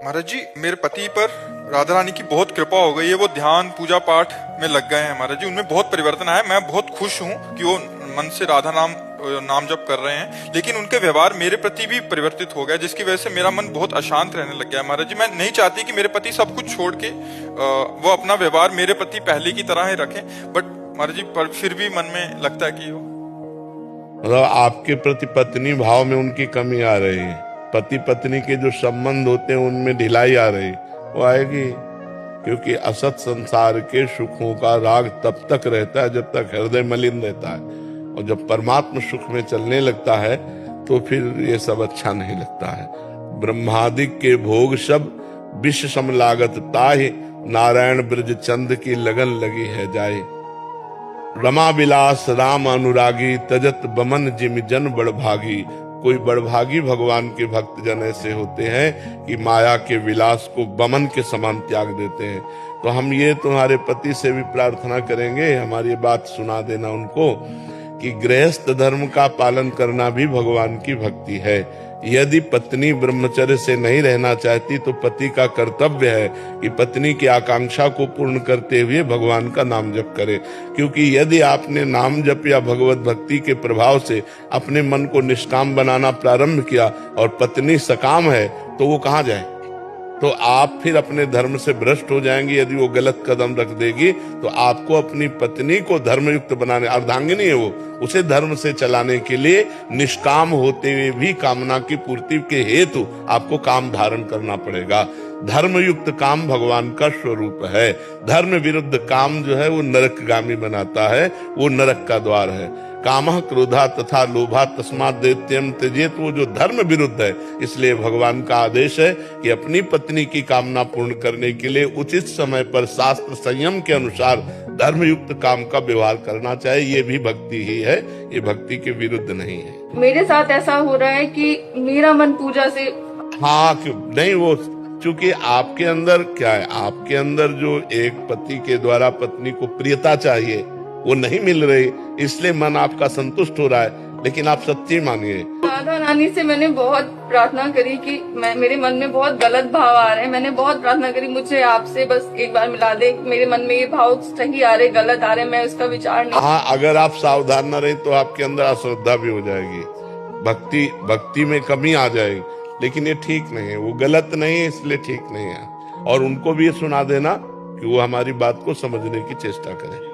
महाराज जी, मेरे पति पर राधा रानी की बहुत कृपा हो गई है। वो ध्यान पूजा पाठ में लग गए हैं महाराज जी। उनमें बहुत परिवर्तन आया। मैं बहुत खुश हूँ कि वो मन से राधा नाम जप कर रहे हैं, लेकिन उनके व्यवहार मेरे प्रति भी परिवर्तित हो गया, जिसकी वजह से मेरा मन बहुत अशांत रहने लग गया है महाराज जी। मैं नहीं चाहती कि मेरे पति सब कुछ छोड़ के वो अपना व्यवहार मेरे प्रति पहले की तरह ही रखें, बट महाराज जी पर फिर भी मन में लगता है कि वो मतलब आपके प्रति पत्नी भाव में उनकी कमी आ रही है। पति पत्नी के जो संबंध होते हैं उनमें ढिलाई आ रही, वो आएगी, क्योंकि असत संसार के सुखों का राग तब तक रहता है जब तक हृदय मलिन रहता है, और जब परमात्म सुख में चलने लगता है तो फिर ये सब अच्छा नहीं लगता है। ब्रह्मादिक के भोग सब विष सम लागत ताहि, नारायण ब्रज चंद की लगन लगी है जाए। रमा विलास राम अनुरागी, तजत बमन जिम जन बड़भागी। कोई बड़भागी भगवान के भक्त जन ऐसे होते हैं कि माया के विलास को बमन के समान त्याग देते हैं। तो हम ये तुम्हारे पति से भी प्रार्थना करेंगे, हमारी बात सुना देना उनको, कि गृहस्थ धर्म का पालन करना भी भगवान की भक्ति है। यदि पत्नी ब्रह्मचर्य से नहीं रहना चाहती तो पति का कर्तव्य है कि पत्नी की आकांक्षा को पूर्ण करते हुए भगवान का नाम जप करे, क्योंकि यदि आपने नाम जप या भगवत भक्ति के प्रभाव से अपने मन को निष्काम बनाना प्रारंभ किया और पत्नी सकाम है तो वो कहाँ जाए? तो आप फिर अपने धर्म से भ्रष्ट हो जाएंगे। यदि वो गलत कदम रख देगी तो आपको अपनी पत्नी को धर्मयुक्त बनाने, अर्धांगिनी है वो, उसे धर्म से चलाने के लिए निष्काम होते हुए भी कामना की पूर्ति के हेतु आपको काम धारण करना पड़ेगा। धर्मयुक्त काम भगवान का स्वरूप है। धर्म विरुद्ध काम जो है वो नरकगामी बनाता है, वो नरक का द्वार है। कामः क्रोधा तथा लोभा तस्मात् दैत्यम त्यजेत, वो जो धर्म विरुद्ध है। इसलिए भगवान का आदेश है कि अपनी पत्नी की कामना पूर्ण करने के लिए उचित समय पर शास्त्र संयम के अनुसार धर्मयुक्त काम का व्यवहार करना चाहिए। ये भी भक्ति ही है, ये भक्ति के विरुद्ध नहीं है। मेरे साथ ऐसा हो रहा है कि मेरा मन पूजा से क्यों नहीं, वो चूंकि आपके अंदर क्या है, आपके अंदर जो एक पति के द्वारा पत्नी को प्रियता चाहिए वो नहीं मिल रही, इसलिए मन आपका संतुष्ट हो रहा है। लेकिन आप सच्ची मानिए, राधा रानी से मैंने बहुत प्रार्थना करी कि मेरे मन में बहुत गलत भाव आ रहे हैं। मैंने बहुत प्रार्थना करी, मुझे आपसे बस एक बार मिला दे, मेरे मन में ये भाव सही आ रहे गलत आ रहे, मैं उसका विचार नहीं। हाँ, अगर आप सावधान न रहे तो आपके अंदर अश्रद्धा भी हो जाएगी, भक्ति में कमी आ जाएगी। लेकिन ये ठीक नहीं है, वो गलत नहीं है, इसलिए ठीक नहीं है। और उनको भी ये सुना देना कि वो हमारी बात को समझने की चेष्टा करें।